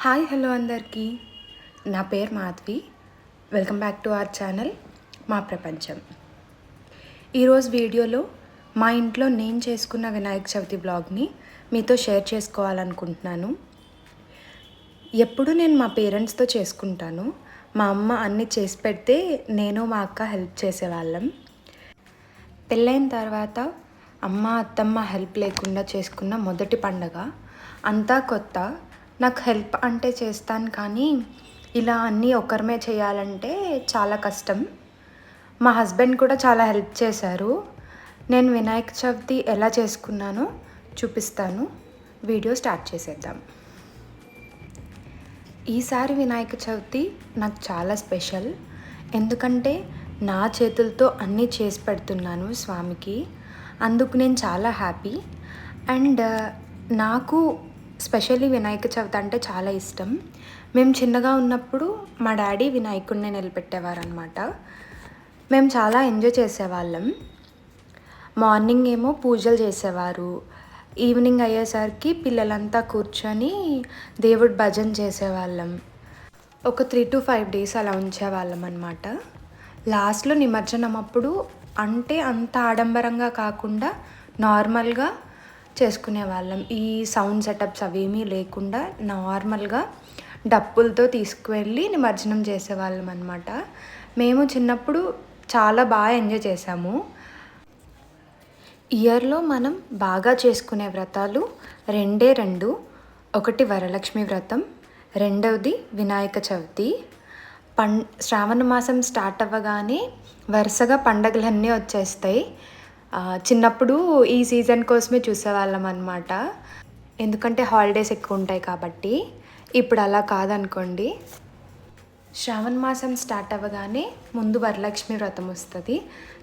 Hi hello అందరికీ. నా పేరు Madhavi. Welcome back to our channel మా ప్రపంచం. ఈరోజు వీడియోలో మా ఇంట్లో నేను చేసుకున్న వినాయక చవితి బ్లాగ్ని మీతో షేర్ చేసుకోవాలనుకుంటున్నాను. ఎప్పుడు నేను మా పేరెంట్స్తో చేసుకుంటాను. మా అమ్మ అన్నీ చేసి పెడితే నేను మా అక్క హెల్ప్ చేసేవాళ్ళం. పెళ్ళైన తర్వాత అమ్మ అత్తమ్మ హెల్ప్ లేకుండా చేసుకున్న మొదటి పండగ. అంతా కొత్త. నాకు హెల్ప్ అంటే చేస్తాను, కానీ ఇలా అన్నీ ఒకరిమే చేయాలంటే చాలా కష్టం. మా హస్బెండ్ కూడా చాలా హెల్ప్ చేశారు. నేను వినాయక చవితి ఎలా చేసుకున్నానో చూపిస్తాను. వీడియో స్టార్ట్ చేసేద్దాం. ఈసారి వినాయక చవితి నాకు చాలా స్పెషల్. ఎందుకంటే నా చేతులతో అన్నీ చేసి పెడుతున్నాను స్వామికి. అందుకు నేను చాలా హ్యాపీ. అండ్ నాకు స్పెషల్లీ వినాయక చవితి అంటే చాలా ఇష్టం. మేము చిన్నగా ఉన్నప్పుడు మా డాడీ వినాయకుడిని నిలబెట్టేవారు అనమాట. మేము చాలా ఎంజాయ్ చేసేవాళ్ళం. మార్నింగ్ ఏమో పూజలు చేసేవారు. ఈవినింగ్ అయ్యేసరికి పిల్లలంతా కూర్చొని దేవుడి భజన చేసేవాళ్ళం. ఒక 3 to 5 days అలా ఉంచేవాళ్ళం అనమాట. లాస్ట్లో నిమజ్జనం అప్పుడు అంటే అంత ఆడంబరంగా కాకుండా నార్మల్గా చేసుకునేవాళ్ళం. ఈ సౌండ్ సెటప్స్ అవేమీ లేకుండా నార్మల్గా డప్పులతో తీసుకువెళ్ళి నిమజ్జనం చేసేవాళ్ళం అనమాట. మేము చిన్నప్పుడు చాలా బాగా ఎంజాయ్ చేసాము. ఇయర్లో మనం బాగా చేసుకునే వ్రతాలు రెండు. ఒకటి వరలక్ష్మి వ్రతం, రెండవది వినాయక చవితి. శ్రావణ మాసం స్టార్ట్ అవ్వగానే వరుసగా పండగలన్నీ వచ్చేస్తాయి. చిన్నప్పుడు ఈ సీజన్ కోసమే చూసేవాళ్ళం అనమాట. ఎందుకంటే హాలిడేస్ ఎక్కువ ఉంటాయి కాబట్టి. ఇప్పుడు అలా కాదనుకోండి. శ్రావణ మాసం స్టార్ట్ అవ్వగానే ముందు వరలక్ష్మి వ్రతం వస్తుంది.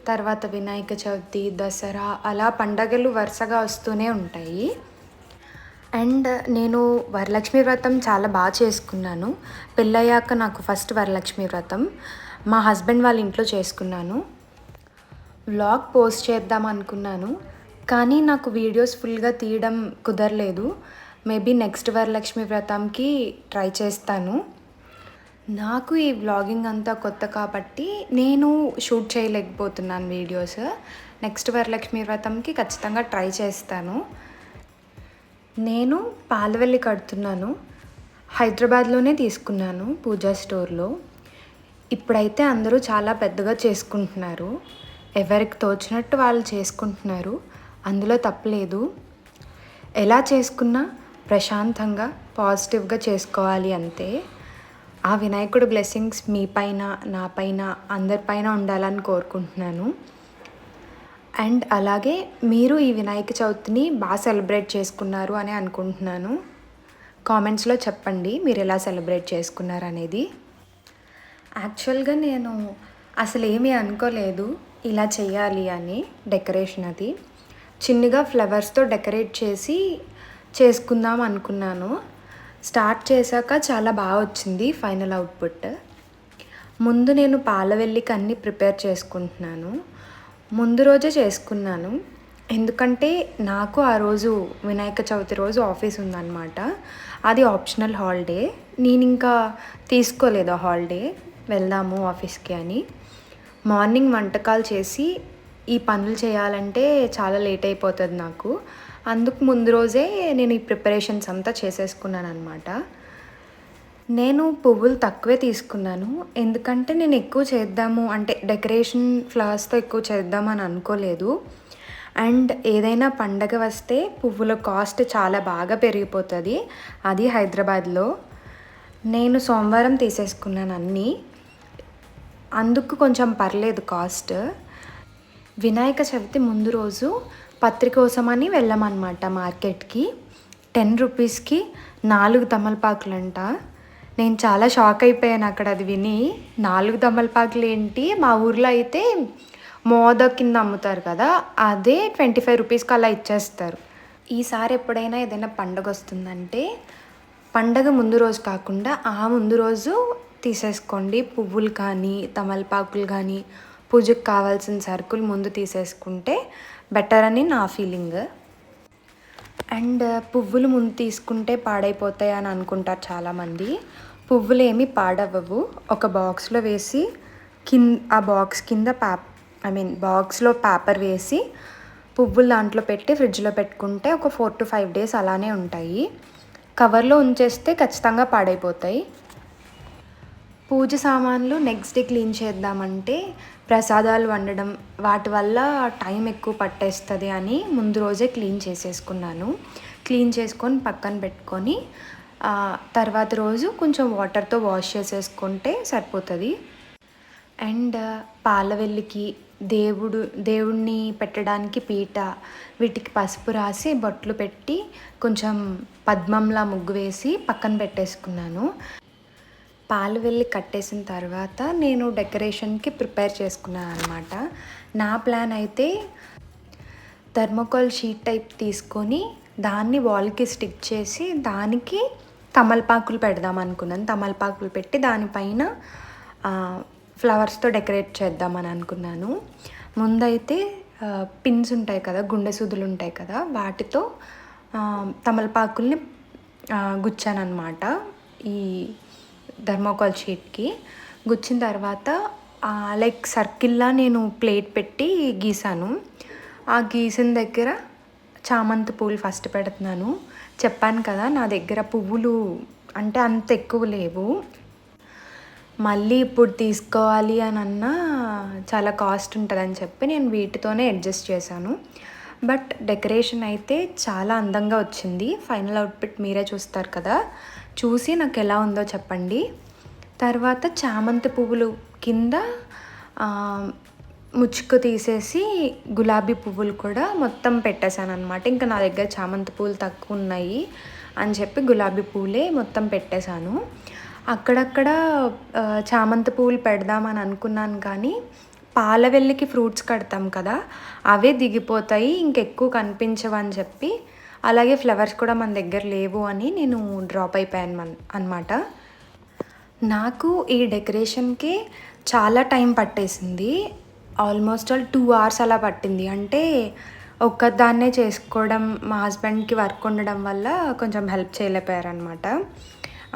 తర్వాత వినాయక చవితి, దసరా, అలా పండగలు వరుసగా వస్తూనే ఉంటాయి. అండ్ నేను వరలక్ష్మి వ్రతం చాలా బాగా చేసుకున్నాను. పెళ్ళయ్యాక నాకు ఫస్ట్ వరలక్ష్మి వ్రతం మా హస్బెండ్ వాళ్ళ ఇంట్లో చేసుకున్నాను. వ్లాగ్ పోస్ట్ చేద్దాం అనుకున్నాను, కానీ నాకు వీడియోస్ ఫుల్గా తీయడం కుదరలేదు. మేబీ నెక్స్ట్ వరలక్ష్మి వ్రతంకి ట్రై చేస్తాను. నాకు ఈ వ్లాగింగ్ అంతా కొత్త కాబట్టి నేను షూట్ చేయలేకపోతున్నాను వీడియోస్. నెక్స్ట్ వరలక్ష్మి వ్రతంకి ఖచ్చితంగా ట్రై చేస్తాను. నేను పాలవెల్లి కడుతున్నాను. హైదరాబాద్లోనే తీసుకున్నాను పూజా స్టోర్లో. ఇప్పుడైతే అందరూ చాలా పెద్దగా చేసుకుంటున్నారు. ఎవరికి తోచినట్టు వాళ్ళు చేసుకుంటున్నారు. అందులో తప్పలేదు. ఎలా చేసుకున్నా ప్రశాంతంగా పాజిటివ్గా చేసుకోవాలి అంతే. ఆ వినాయకుడు బ్లెస్సింగ్స్ మీ పైన, నా పైన, అందరిపైన ఉండాలని కోరుకుంటున్నాను. అండ్ అలాగే మీరు ఈ వినాయక చవితిని బాగా సెలబ్రేట్ చేసుకున్నారు అని అనుకుంటున్నాను. కామెంట్స్లో చెప్పండి మీరు ఎలా సెలబ్రేట్ చేసుకున్నారు అనేది. యాక్చువల్గా నేను అసలు ఏమీ అనుకోలేదు ఇలా చేయాలి అని. డెకరేషన్ అది చిన్నగా ఫ్లవర్స్తో డెకరేట్ చేసి చేసుకుందాం అనుకున్నాను. స్టార్ట్ చేశాక చాలా బాగా వచ్చింది ఫైనల్ అవుట్పుట్. ముందు నేను పాలవెల్లికి అన్నీ ప్రిపేర్ చేసుకుంటున్నాను. ముందు రోజే చేసుకున్నాను. ఎందుకంటే నాకు ఆ రోజు వినాయక చవితి రోజు ఆఫీస్ ఉందన్నమాట. అది ఆప్షనల్ హాలిడే. నేను ఇంకా తీసుకోలేదు ఆ హాలిడే, వెళ్దాము ఆఫీస్కి అని. మార్నింగ్ వంటకాలు చేసి ఈ పనులు చేయాలంటే చాలా లేట్ అయిపోతుంది నాకు. అందుకు ముందు రోజే నేను ఈ ప్రిపరేషన్స్ అంతా చేసేసుకున్నాను అనమాట. నేను పువ్వులు తక్కువే తీసుకున్నాను. ఎందుకంటే నేను ఎక్కువ చేద్దాము అంటే డెకరేషన్ ఫ్లవర్స్తో ఎక్కువ చేద్దామని అనుకోలేదు. అండ్ ఏదైనా పండగ వస్తే పువ్వుల కాస్ట్ చాలా బాగా పెరిగిపోతుంది. అది హైదరాబాద్లో. నేను సోమవారం తీసేసుకున్నాను అన్నీ. అందుకు కొంచెం పర్లేదు కాస్ట్. వినాయక చవితి ముందు రోజు పత్రి కోసమని వెళ్ళామన్నమాట మార్కెట్కి. 10 రూపీస్కి 4 తమలపాకులంట. నేను చాలా షాక్ అయిపోయాను అక్కడ అది విని. 4 తమలపాకులు ఏంటి, మా ఊర్లో అయితే మోద కింద అమ్ముతారు కదా, అదే 25 రూపీస్కి అలా ఇచ్చేస్తారు. ఈసారి ఎప్పుడైనా ఏదైనా పండగ వస్తుందంటే పండగ ముందు రోజు కాకుండా ఆ ముందు రోజు తీసేసుకోండి. పువ్వులు కానీ తమలపాకులు కానీ పూజకు కావాల్సిన సరుకులు ముందు తీసేసుకుంటే బెటర్ అని నా ఫీలింగ్. అండ్ పువ్వులు ముందు తీసుకుంటే పాడైపోతాయి అని అనుకుంటారు చాలామంది. పువ్వులు ఏమీ పాడవ్వవు. ఒక బాక్స్లో వేసి ఆ బాక్స్ కింద బాక్స్లో పేపర్ వేసి పువ్వులు దాంట్లో పెట్టి ఫ్రిడ్జ్లో పెట్టుకుంటే ఒక 4 to 5 days అలానే ఉంటాయి. కవర్లో ఉంచేస్తే ఖచ్చితంగా పాడైపోతాయి. పూజ సామాన్లు నెక్స్ట్ డే క్లీన్ చేద్దామంటే ప్రసాదాలు వండడం వాటి వల్ల టైం ఎక్కువ పట్టేస్తుంది అని ముందు రోజే క్లీన్ చేసేసుకున్నాను. క్లీన్ చేసుకొని పక్కన పెట్టుకొని తర్వాత రోజు కొంచెం వాటర్తో వాష్ చేసేసుకుంటే సరిపోతుంది. అండ్ పాలవెల్లికి దేవుణ్ణి పెట్టడానికి పీట వీటికి పసుపు రాసి బొట్లు పెట్టి కొంచెం పద్మంలా ముగ్గు వేసి పక్కన పెట్టేసుకున్నాను. పాలవెల్లి కట్టేసిన తర్వాత నేను డెకరేషన్కి ప్రిపేర్ చేసుకున్నాను అనమాట. నా ప్లాన్ అయితే థర్మోకాల్ షీట్ టైప్ తీసుకొని దాన్ని వాల్కి స్టిక్ చేసి దానికి తమలపాకులు పెడదాం అనుకున్నాను. తమలపాకులు పెట్టి దానిపైన ఫ్లవర్స్తో డెకరేట్ చేద్దామని అనుకున్నాను. ముందైతే పిన్స్ ఉంటాయి కదా, గుండె సూదులు ఉంటాయి కదా, వాటితో తమలపాకుల్ని గుచ్చాను అనమాట. ఈ థర్మోకాల్ షీట్కి గుచ్చిన తర్వాత లైక్ సర్కిల్లా నేను ప్లేట్ పెట్టి గీసాను. ఆ గీసిన దగ్గర చామంతి పూలు ఫస్ట్ పెడుతున్నాను. చెప్పాను కదా నా దగ్గర పువ్వులు అంటే అంత ఎక్కువ లేవు. మళ్ళీ ఇప్పుడు తీసుకోవాలి అని అన్నా చాలా కాస్ట్ ఉంటుందని చెప్పి నేను వీటితోనే అడ్జస్ట్ చేశాను. బట్ డెకరేషన్ అయితే చాలా అందంగా వచ్చింది. ఫైనల్ అవుట్పుట్ మీరే చూస్తారు కదా, చూసి నాకు ఎలా ఉందో చెప్పండి. తర్వాత చామంతి పువ్వులు కింద ముచ్చుకు తీసేసి గులాబీ పువ్వులు కూడా మొత్తం పెట్టేశాను అనమాట. ఇంకా నా దగ్గర చామంతి పువ్వులు తక్కువ ఉన్నాయి అని చెప్పి గులాబీ పువ్వులే మొత్తం పెట్టేశాను. అక్కడక్కడ చామంతి పువ్వులు పెడదామని అనుకున్నాను, కానీ పాలవెల్లికి ఫ్రూట్స్ కడతాం కదా, అవే దిగిపోతాయి, ఇంకెక్కువ కనిపించవని చెప్పి, అలాగే ఫ్లవర్స్ కూడా మన దగ్గర లేవు అని నేను డ్రాప్ అయిపోయాను అనమాట. నాకు ఈ డెకరేషన్కి చాలా టైం పట్టేసింది. ఆల్మోస్ట్ 2 hours అలా పట్టింది. అంటే ఒక్కదాన్నే చేసుకోవడం, మా హస్బెండ్కి వర్క్ ఉండడం వల్ల కొంచెం హెల్ప్ చేయలేకపోయారనమాట.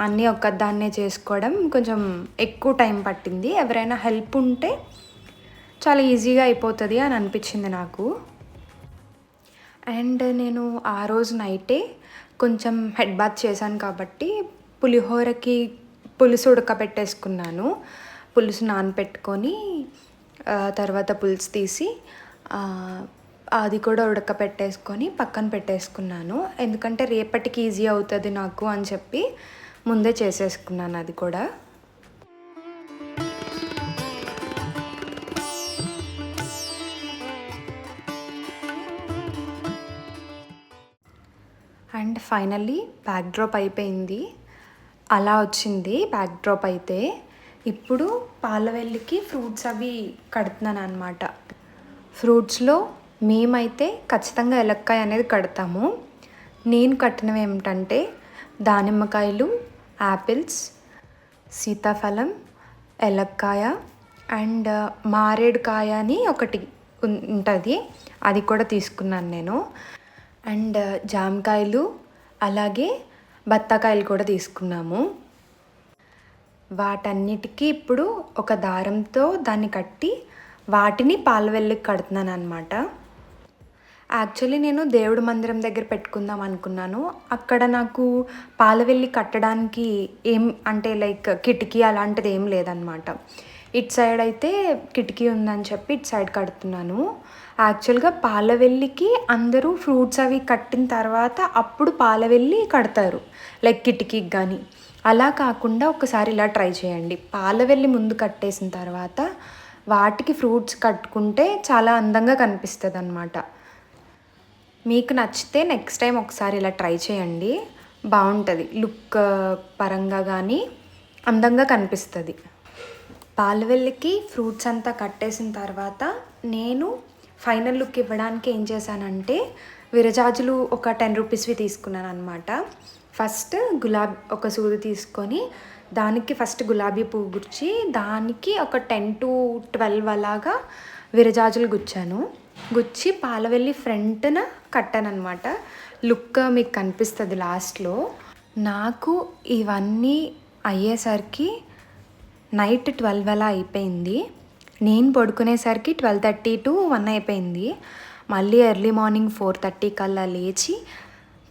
అన్నీ ఒక్కదాన్నే చేసుకోవడం కొంచెం ఎక్కువ టైం పట్టింది. ఎవరైనా హెల్ప్ ఉంటే చాలా ఈజీగా అయిపోతుంది అని అనిపించింది నాకు. అండ్ నేను ఆ రోజు నైటే కొంచెం హెడ్ బాత్ చేశాను కాబట్టి పులిహోరకి పులుసు ఉడకబెట్టేసుకున్నాను. పులుసు నానబెట్టుకొని తర్వాత పులుసు తీసి అది కూడా ఉడకబెట్టేసుకొని పక్కన పెట్టేసుకున్నాను. ఎందుకంటే రేపటికి ఈజీ అవుతుంది నాకు అని చెప్పి ముందే చేసేసుకున్నాను అది కూడా. అండ్ ఫైనల్లీ బ్యాక్ డ్రాప్ అయిపోయింది. అలా వచ్చింది బ్యాక్ డ్రాప్ అయితే. ఇప్పుడు పాలవెల్లికి ఫ్రూట్స్ అవి కడుతున్నాను అనమాట. ఫ్రూట్స్లో మేమైతే ఖచ్చితంగా ఎలక్కాయ అనేది కడతాము. నేను కట్టినవి ఏమిటంటే దానిమ్మకాయలు, యాపిల్స్, సీతాఫలం, ఎలక్కాయ అండ్ మారేడుకాయ అని ఒకటి ఉంటుంది, అది కూడా తీసుకున్నాను నేను. అండ్ జామకాయలు అలాగే బత్తాకాయలు కూడా తీసుకున్నాము. వాటన్నిటికీ ఇప్పుడు ఒక దారంతో దాన్ని కట్టి వాటిని పాలవెల్లికి కడుతున్నాను అనమాట. యాక్చువల్లీ నేను దేవుడి మందిరం దగ్గర పెట్టుకుందాం అనుకున్నాను. అక్కడ నాకు పాలవెల్లి కట్టడానికి ఏం అంటే లైక్ కిటికీ అలాంటిది ఏం లేదనమాట. ఇటు సైడ్ అయితే కిటికీ ఉందని చెప్పి ఇటు సైడ్ కడుతున్నాను. యాక్చువల్గా పాలవెల్లికి అందరూ ఫ్రూట్స్ అవి కట్టిన తర్వాత అప్పుడు పాలవెల్లి కడతారు, లైక్ కిటికీకి కానీ. అలా కాకుండా ఒకసారి ఇలా ట్రై చేయండి. పాలవెల్లి ముందు కట్టేసిన తర్వాత వాటికి ఫ్రూట్స్ కట్టుకుంటే చాలా అందంగా కనిపిస్తుంది అన్నమాట. మీకు నచ్చితే నెక్స్ట్ టైం ఒకసారి ఇలా ట్రై చేయండి, బాగుంటుంది. లుక్ పరంగా కానీ అందంగా కనిపిస్తుంది. పాలవెల్లికి ఫ్రూట్స్ అంతా కట్టేసిన తర్వాత నేను ఫైనల్ లుక్ ఇవ్వడానికి ఏం చేశానంటే విరజాజులు ఒక 10 రూపీస్వి తీసుకున్నాను అనమాట. ఫస్ట్ ఒక సూది తీసుకొని దానికి ఫస్ట్ గులాబీ పువ్వు గుచ్చి దానికి ఒక 10 to 12 అలాగా విరజాజులు గుచ్చి పాలవెల్లి ఫ్రంట్న కట్టానమాట. లుక్ మీకు కనిపిస్తుంది లాస్ట్లో. నాకు ఇవన్నీ అయ్యేసరికి నైట్ 12 అలా అయిపోయింది. నేను పడుకునేసరికి 12:30 to 1 అయిపోయింది. మళ్ళీ ఎర్లీ మార్నింగ్ 4:30 కల్లా లేచి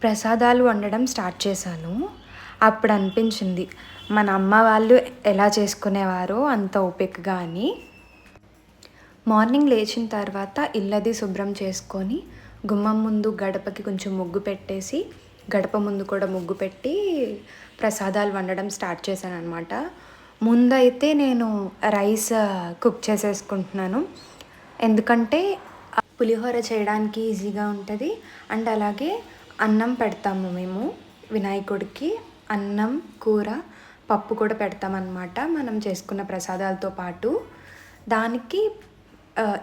ప్రసాదాలు వండడం స్టార్ట్ చేశాను. అప్పుడు అనిపించింది మన అమ్మ వాళ్ళు ఎలా చేసుకునేవారో అంత ఓపికగా అని. మార్నింగ్ లేచిన తర్వాత ఇల్లది శుభ్రం చేసుకొని గుమ్మం ముందు గడపకి కొంచెం ముగ్గు పెట్టేసి గడప ముందు కూడా ముగ్గు పెట్టి ప్రసాదాలు వండడం స్టార్ట్ చేశాను అనమాట. ముందైతే నేను రైస్ కుక్ చేసేసుకుంటున్నాను. ఎందుకంటే పులిహోర చేయడానికి ఈజీగా ఉంటుంది. అండ్ అలాగే అన్నం పెడతాము మేము వినాయకుడికి. అన్నం, కూర, పప్పు కూడా పెడతామన్నమాట మనం చేసుకున్న ప్రసాదాలతో పాటు. దానికి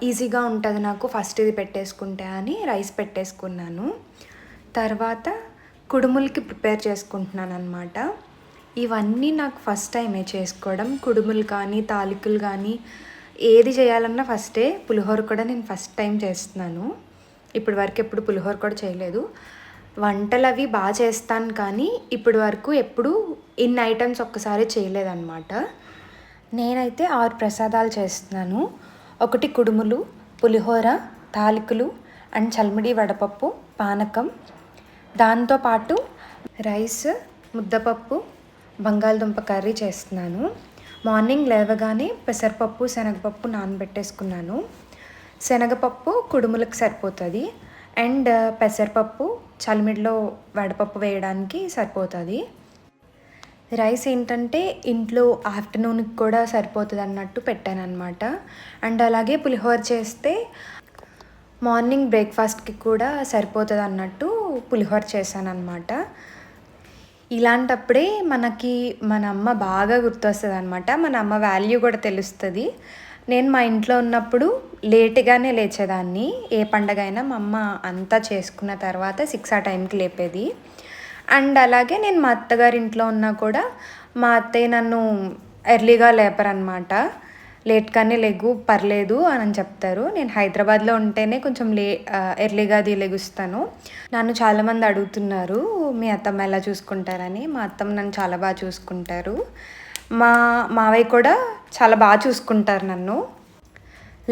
ఈజీగా ఉంటుంది నాకు ఫస్ట్ ఇది పెట్టేసుకుంటే అని రైస్ పెట్టేసుకున్నాను. తర్వాత కుడుములకి ప్రిపేర్ చేసుకుంటున్నాను అనమాట. ఇవన్నీ నాకు ఫస్ట్ టైమే చేసుకోవడం. కుడుములు కానీ తాలికలు కానీ ఏది చేయాలన్నా ఫస్టే. పులిహోర కూడా నేను ఫస్ట్ టైం చేస్తున్నాను. ఇప్పటి వరకు ఎప్పుడు పులిహోర కూడా చేయలేదు. వంటలు అవి బాగా చేస్తాను కానీ ఇప్పటి వరకు ఎప్పుడు ఇన్ని ఐటమ్స్ ఒక్కసారి చేయలేదన్నమాట. నేనైతే 6 ప్రసాదాలు చేస్తున్నాను. 1 కుడుములు, పులిహోర, తాలికలు అండ్ చల్మిడి వడపప్పు, పానకం. దాంతోపాటు రైస్, ముద్దపప్పు, బంగాళదుంప కర్రీ చేస్తున్నాను. మార్నింగ్ లేవగానే పెసరపప్పు, శనగపప్పు నానబెట్టేసుకున్నాను. శనగపప్పు కుడుములకు సరిపోతుంది అండ్ పెసరపప్పు చలిమిడిలో వడపప్పు వేయడానికి సరిపోతుంది. రైస్ ఏంటంటే ఇంట్లో ఆఫ్టర్నూన్కి కూడా సరిపోతుంది అన్నట్టు పెట్టాను అనమాట. అండ్ అలాగే పులిహోర చేస్తే మార్నింగ్ బ్రేక్ఫాస్ట్కి కూడా సరిపోతుంది అన్నట్టు పులిహోర చేశాను అనమాట. ఇలాంటప్పుడే మనకి మన అమ్మ బాగా గుర్తొస్తుంది అనమాట. మన అమ్మ వాల్యూ కూడా తెలుస్తుంది. నేను మా ఇంట్లో ఉన్నప్పుడు లేటుగానే లేచేదాన్ని. ఏ పండగ అయినా మా అమ్మ అంతా చేసుకున్న తర్వాత 6 ఆ టైంకి లేపేది. అండ్ అలాగే నేను మా అత్తగారి ఇంట్లో ఉన్నా కూడా మా అత్తయ్య నన్ను ఎర్లీగా లేపరనమాట. లేట్గానే లెగు పర్లేదు అని చెప్తారు. నేను హైదరాబాద్లో ఉంటేనే కొంచెం ఎర్లీగా అది లెగుస్తాను. నన్ను చాలామంది అడుగుతున్నారు మీ అత్తమ్మ ఎలా చూసుకుంటారని. మా అత్తమ్మ నన్ను చాలా బాగా చూసుకుంటారు. మా మావయ్య కూడా చాలా బాగా చూసుకుంటారు నన్ను.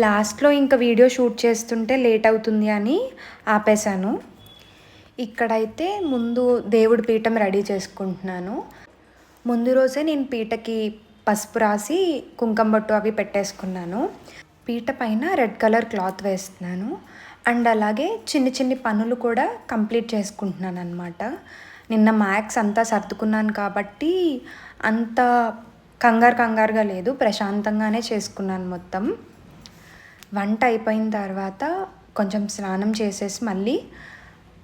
లాస్ట్లో ఇంకా వీడియో షూట్ చేస్తుంటే లేట్ అవుతుంది అని ఆపేశాను. ఇక్కడైతే ముందు దేవుడి పీఠం రెడీ చేసుకుంటున్నాను. ముందు రోజే నేను పీటకి పసుపు రాసి కుంకుమ బొట్టు అవి పెట్టేసుకున్నాను. పీట పైన రెడ్ కలర్ క్లాత్ వేస్తున్నాను. అండ్ అలాగే చిన్ని పనులు కూడా కంప్లీట్ చేసుకుంటున్నాను అనమాట. నిన్న మ్యాథ్స్ అంతా సర్దుకున్నాను కాబట్టి అంత కంగారుగా లేదు, ప్రశాంతంగానే చేసుకున్నాను మొత్తం. వంట అయిపోయిన తర్వాత కొంచెం స్నానం చేసేసి మళ్ళీ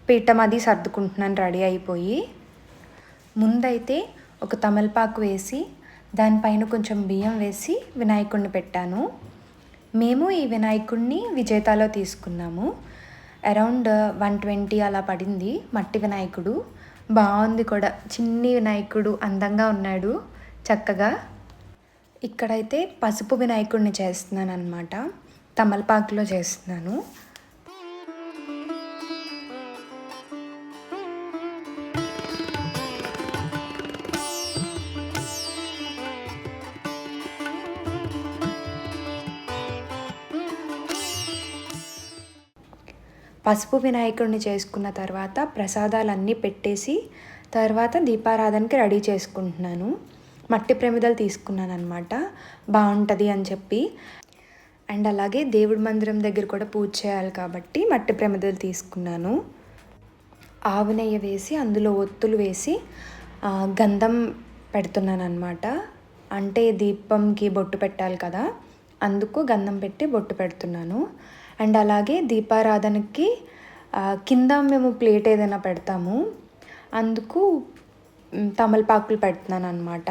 పీఠం అది సర్దుకుంటున్నాను రెడీ అయిపోయి. ముందైతే ఒక తమలపాకు వేసి దానిపైన కొంచెం బియ్యం వేసి వినాయకుడిని పెట్టాను. మేము ఈ వినాయకుడిని విజేతాలో తీసుకున్నాము. అరౌండ్ 120 అలా పడింది. మట్టి వినాయకుడు బాగుంది కూడా. చిన్ని వినాయకుడు అందంగా ఉన్నాడు చక్కగా. ఇక్కడైతే పసుపు వినాయకుడిని చేస్తున్నాను అనమాట. తమలపాకులో చేస్తున్నాను. పసుపు వినాయకుడిని చేసుకున్న తర్వాత ప్రసాదాలన్నీ పెట్టేసి తర్వాత దీపారాధనకి రెడీ చేసుకుంటున్నాను. మట్టి ప్రమిదలు తీసుకున్నాను అనమాట, బాగుంటుంది అని చెప్పి. అండ్ అలాగే దేవుడి మందిరం దగ్గర కూడా పూజ చేయాలి కాబట్టి మట్టి ప్రమిదలు తీసుకున్నాను. ఆవు నెయ్యి వేసి అందులో ఒత్తులు వేసి గంధం పెడుతున్నాను అనమాట. అంటే దీపంకి బొట్టు పెట్టాలి కదా, అందుకు గంధం పెట్టి బొట్టు పెడుతున్నాను. అండ్ అలాగే దీపారాధనకి కింద మేము ప్లేట్ ఏదైనా పెడతాము, అందుకు తమలపాకులు పెడుతున్నాను అనమాట.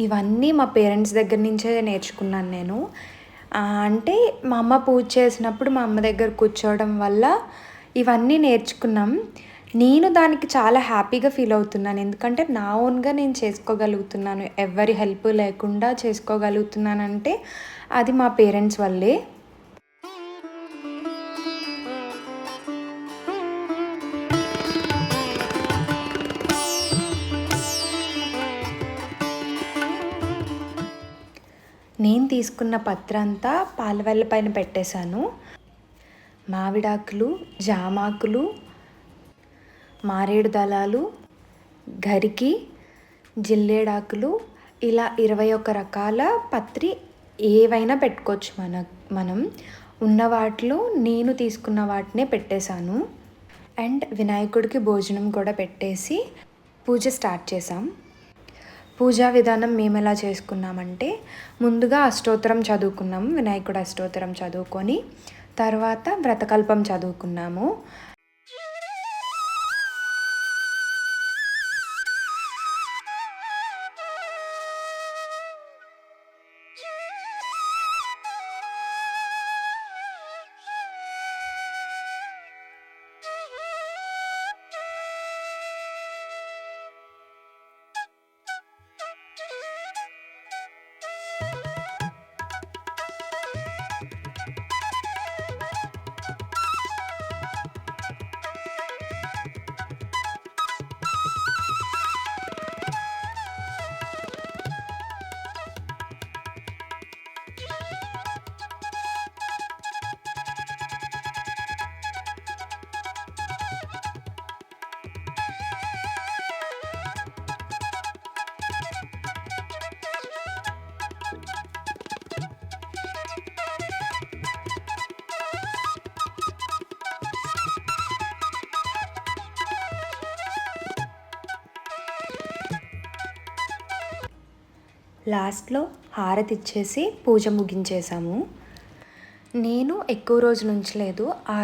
ఇవన్నీ మా పేరెంట్స్ దగ్గర నుంచే నేర్చుకున్నాను నేను. అంటే మా అమ్మ పూజ చేసినప్పుడు మా అమ్మ దగ్గర కూర్చోవడం వల్ల ఇవన్నీ నేర్చుకున్నాం. నేను దానికి చాలా హ్యాపీగా ఫీల్ అవుతున్నాను. ఎందుకంటే నా ఓన్గా నేను చేసుకోగలుగుతున్నాను, ఎవరి హెల్ప్ లేకుండా చేసుకోగలుగుతున్నానంటే అది మా పేరెంట్స్ వల్లే. నేను తీసుకున్న పత్రంతా పాలవెల్ల పైన పెట్టేశాను. మామిడాకులు, జామాకులు, మారేడు దళాలు, గరికి, జిల్లేడాకులు ఇలా 21 రకాల పత్రి ఏవైనా పెట్టుకోవచ్చు. మనం ఉన్న వాటిలో నేను తీసుకున్న వాటినే పెట్టేశాను. అండ్ వినాయకుడికి భోజనం కూడా పెట్టేసి పూజ స్టార్ట్ చేసాం. పూజా విధానం మేము ఎలా చేసుకున్నామంటే, ముందుగా అష్టోత్తరం చదువుకున్నాము. వినాయకుడు అష్టోత్తరం చదువుకొని తర్వాత వ్రతకల్పం చదువుకున్నాము. లాస్ట్లో హారతి ఇచ్చేసి పూజ ముగించేసాము. నేను ఎక్కువ రోజు ఉంచలేదు, ఆ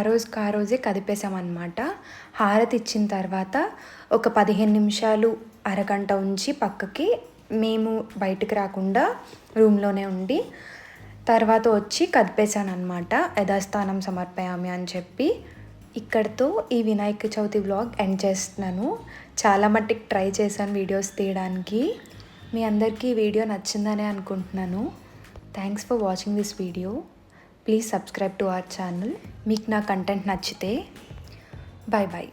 రోజే కదిపేసామన్నమాట. హారతి ఇచ్చిన తర్వాత ఒక 15 నిమిషాలు అరగంట ఉంచి పక్కకి మేము బయటకు రాకుండా రూమ్లోనే ఉండి తర్వాత వచ్చి కదిపేశాను అనమాట. యథాస్థానం సమర్పయామి అని చెప్పి. ఇక్కడితో ఈ వినాయక చవితి వ్లాగ్ ఎండ్ చేస్తున్నాను. చాలా మట్టుకు ట్రై చేశాను వీడియోస్ తీయడానికి. మీ అందరికీ ఈ వీడియో నచ్చిందనే అనుకుంటున్నాను. Thanks for watching this video. Please subscribe to our channel. మీకు నా కంటెంట్ నచ్చితే. Bye bye.